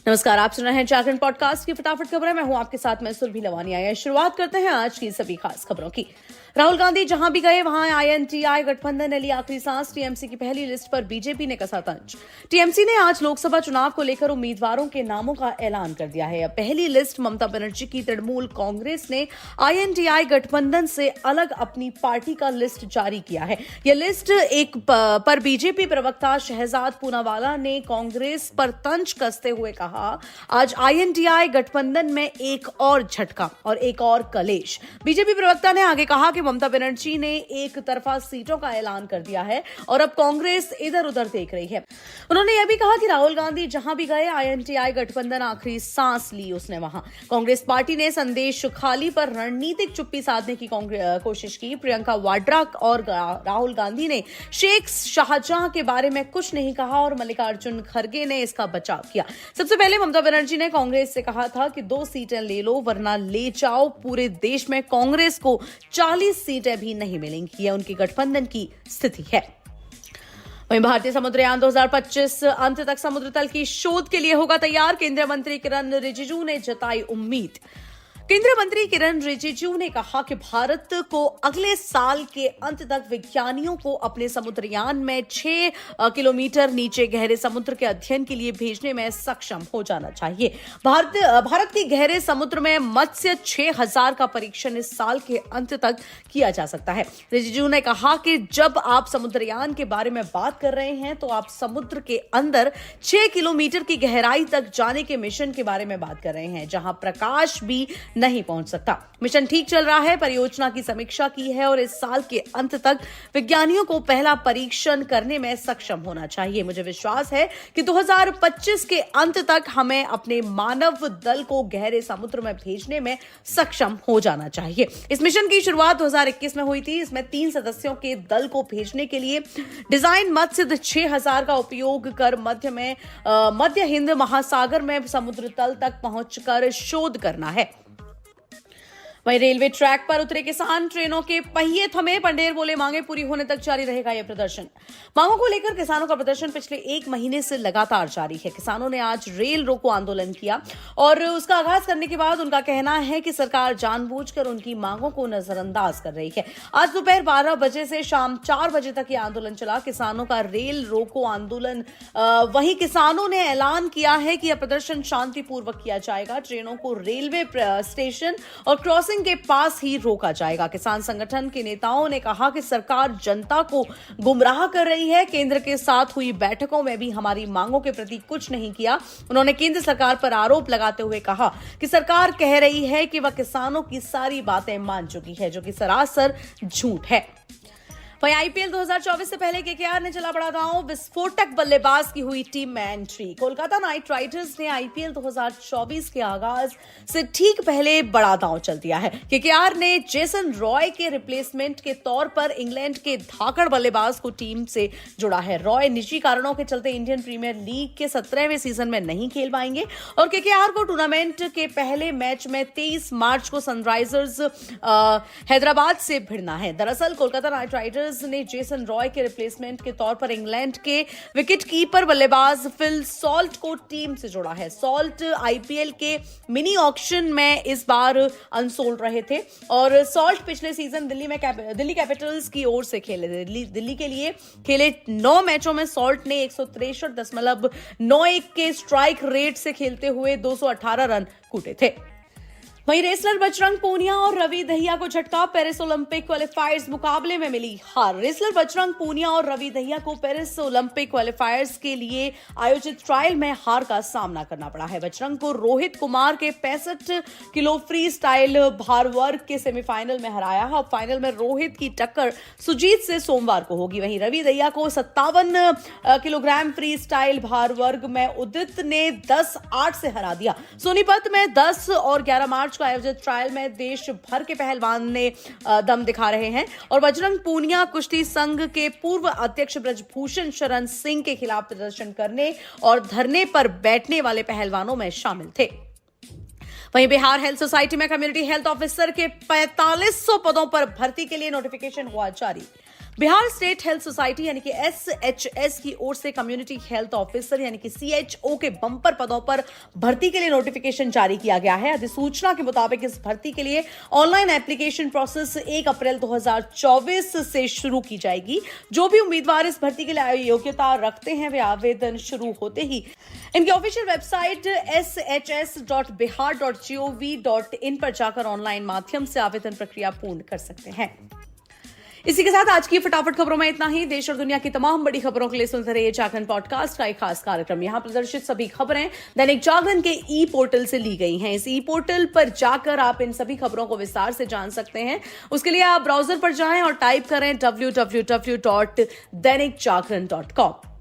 नमस्कार, आप सुन रहे हैं जागरण पॉडकास्ट की फटाफट खबरें। मैं हूं आपके साथ मैं सुरभि लवानी। आइए शुरुआत करते हैं आज की सभी खास खबरों की। राहुल गांधी जहां भी गए वहां आईएनटीआई गठबंधन ने ली आखिरी सांस। टीएमसी की पहली लिस्ट पर बीजेपी ने कसा तंज। टीएमसी ने आज लोकसभा चुनाव को लेकर उम्मीदवारों के नामों का ऐलान कर दिया है। अब पहली लिस्ट ममता बनर्जी की तृणमूल कांग्रेस ने आईएनटीआई गठबंधन से अलग अपनी पार्टी का लिस्ट जारी किया है। यह लिस्ट पर बीजेपी प्रवक्ता शहजाद पूनावाला ने कांग्रेस पर तंज कसते हुए कहा, आज आईएनटीआई गठबंधन में एक और झटका और एक और कलेश। बीजेपी प्रवक्ता ने आगे कहा कि ममता बनर्जी ने एक तरफा सीटों का ऐलान कर दिया है और अब कांग्रेस इधर उधर देख रही है। उन्होंने यह भी कहा कि राहुल गांधी जहां भी गए आईएनटीआई गठबंधन आखिरी सांस ली उसने वहां। कांग्रेस पार्टी ने संदेश खाली पर रणनीतिक चुप्पी साधने की कोशिश की। प्रियंका वाड्रा और राहुल गांधी ने शेख शाहजहां के बारे में कुछ नहीं कहा और मल्लिकार्जुन खड़गे ने इसका बचाव किया। सबसे पहले ममता बनर्जी ने कांग्रेस से कहा था कि 2 सीटें ले लो वरना ले जाओ। पूरे देश में कांग्रेस को 40 सीटें भी नहीं मिलेंगी। यह उनकी गठबंधन की स्थिति है। वहीं भारतीय समुद्रयान 2025 अंत तक समुद्र तल की शोध के लिए होगा तैयार। केंद्रीय मंत्री किरण रिजिजू ने जताई उम्मीद। केंद्रीय मंत्री किरण रिजिजू ने कहा कि भारत को अगले साल के अंत तक विज्ञानियों को अपने समुद्रयान में 6 किलोमीटर नीचे गहरे समुद्र के अध्ययन के लिए भेजने में सक्षम हो जाना चाहिए। भारत की गहरे समुद्र में मत्स्य 6000 का परीक्षण इस साल के अंत तक किया जा सकता है। रिजिजू ने कहा कि जब आप समुद्रयान के बारे में बात कर रहे हैं तो आप समुद्र के अंदर 6 किलोमीटर की गहराई तक जाने के मिशन के बारे में बात कर रहे हैं, जहां प्रकाश भी नहीं पहुंच सकता। मिशन ठीक चल रहा है, परियोजना की समीक्षा की है और इस साल के अंत तक विज्ञानियों को पहला परीक्षण करने में सक्षम होना चाहिए। मुझे विश्वास है कि 2025 के अंत तक हमें अपने मानव दल को गहरे समुद्र में भेजने में सक्षम हो जाना चाहिए। इस मिशन की शुरुआत 2021 में हुई थी। इसमें 3 सदस्यों के दल को भेजने के लिए डिजाइन मत्स्य 6000 का उपयोग कर मध्य हिंद महासागर में समुद्र तल तक पहुंचकर शोध करना है। वहीं रेलवे ट्रैक पर उतरे किसान, ट्रेनों के पहिए थमे, पंडेर बोले मांगे पूरी होने तक जारी रहेगा यह प्रदर्शन। मांगों को लेकर किसानों का प्रदर्शन पिछले 1 महीने से लगातार जारी है। किसानों ने आज रेल रोको आंदोलन किया और उसका आगाज करने के बाद उनका कहना है कि सरकार जानबूझकर उनकी मांगों को नजरअंदाज कर रही है। आज दोपहर 12 बजे से शाम 4 बजे तक यह आंदोलन चला। किसानों का रेल रोको आंदोलन। वहीं किसानों ने ऐलान किया है कि यह प्रदर्शन शांतिपूर्वक किया जाएगा। ट्रेनों को रेलवे स्टेशन और क्रॉसिंग के पास ही रोका जाएगा। किसान संगठन के नेताओं ने कहा कि सरकार जनता को गुमराह कर रही है। केंद्र के साथ हुई बैठकों में भी हमारी मांगों के प्रति कुछ नहीं किया। उन्होंने केंद्र सरकार पर आरोप लगाते हुए कहा कि सरकार कह रही है कि वह किसानों की सारी बातें मान चुकी है, जो कि सरासर झूठ है। वहीं आईपीएल 2024 से पहले केकेआर ने चला बड़ा दांव। विस्फोटक बल्लेबाज की हुई टीम में एंट्री। कोलकाता नाइट राइडर्स ने आईपीएल 2024 के आगाज से ठीक पहले बड़ा दांव चल दिया है। केकेआर ने जेसन रॉय के रिप्लेसमेंट के तौर पर इंग्लैंड के धाकड़ बल्लेबाज को टीम से जोड़ा है। रॉय निजी कारणों के चलते इंडियन प्रीमियर लीग के 17वें सीजन में नहीं खेल पाएंगे और केकेआर को टूर्नामेंट के पहले मैच में 23 मार्च को सनराइजर्स हैदराबाद से भिड़ना है। दरअसल कोलकाता नाइट राइडर्स ने जेसन रॉय के रिप्लेसमेंट के तौर पर इंग्लैंड के विकेटकीपर बल्लेबाज फिल सॉल्ट को टीम से जोड़ा है। सॉल्ट आईपीएल के मिनी ऑक्शन में इस बार अनसोल्ड रहे थे और सॉल्ट पिछले सीजन दिल्ली कैपिटल्स की ओर से खेले थे। दिल्ली के लिए खेले 9 मैचों में सॉल्ट ने 163.91 के स्ट्राइक रेट से खेलते हुए 218 रन कूटे थे। वहीं रेसलर बजरंग पूनिया और रवि दहिया को झटका। पेरिस ओलंपिक क्वालिफायर्स मुकाबले में मिली हार। रेसलर बजरंग पूनिया और रवि दहिया को पेरिस ओलंपिक क्वालिफायर्स के लिए आयोजित ट्रायल में हार का सामना करना पड़ा है। बजरंग को रोहित कुमार के 65 किलो फ्री स्टाइल भार वर्ग के सेमीफाइनल में हराया है। अब फाइनल में रोहित की टक्कर सुजीत से सोमवार को होगी। वहीं रवि दहिया को 57 किलोग्राम फ्री स्टाइल भार वर्ग में उदित ने 10-8 से हरा दिया। सोनीपत में 10 और 11 मार्च को आयोजित ट्रायल में देश भर के पहलवान ने दम दिखा रहे हैं और बजरंग पूनिया कुश्ती संघ के पूर्व अध्यक्ष ब्रजभूषण शरण सिंह के खिलाफ प्रदर्शन करने और धरने पर बैठने वाले पहलवानों में शामिल थे। वहीं बिहार हेल्थ सोसाइटी में कम्युनिटी हेल्थ ऑफिसर के 4500 पदों पर भर्ती के लिए नोटिफिकेशन हुआ जारी। बिहार स्टेट हेल्थ सोसाइटी यानी कि SHS की ओर से कम्युनिटी हेल्थ ऑफिसर यानी कि CHO के बंपर पदों पर भर्ती के लिए नोटिफिकेशन जारी किया गया है। अधिसूचना के मुताबिक इस भर्ती के लिए ऑनलाइन एप्लीकेशन प्रोसेस 1 अप्रैल 2024 से शुरू की जाएगी। जो भी उम्मीदवार इस भर्ती के लिए योग्यता रखते हैं वे आवेदन शुरू होते ही इनकी ऑफिशियल वेबसाइट shs.bihar.gov.in पर जाकर ऑनलाइन माध्यम से आवेदन प्रक्रिया पूर्ण कर सकते हैं। इसी के साथ आज की फटाफट खबरों में इतना ही। देश और दुनिया की तमाम बड़ी खबरों के लिए सुनते रहिए जागरण पॉडकास्ट का एक खास कार्यक्रम। यहां प्रदर्शित सभी खबरें दैनिक जागरण के ई पोर्टल से ली गई हैं। इस ई पोर्टल पर जाकर आप इन सभी खबरों को विस्तार से जान सकते हैं। उसके लिए आप ब्राउजर पर जाएं और टाइप करें www.dainikjagran.com।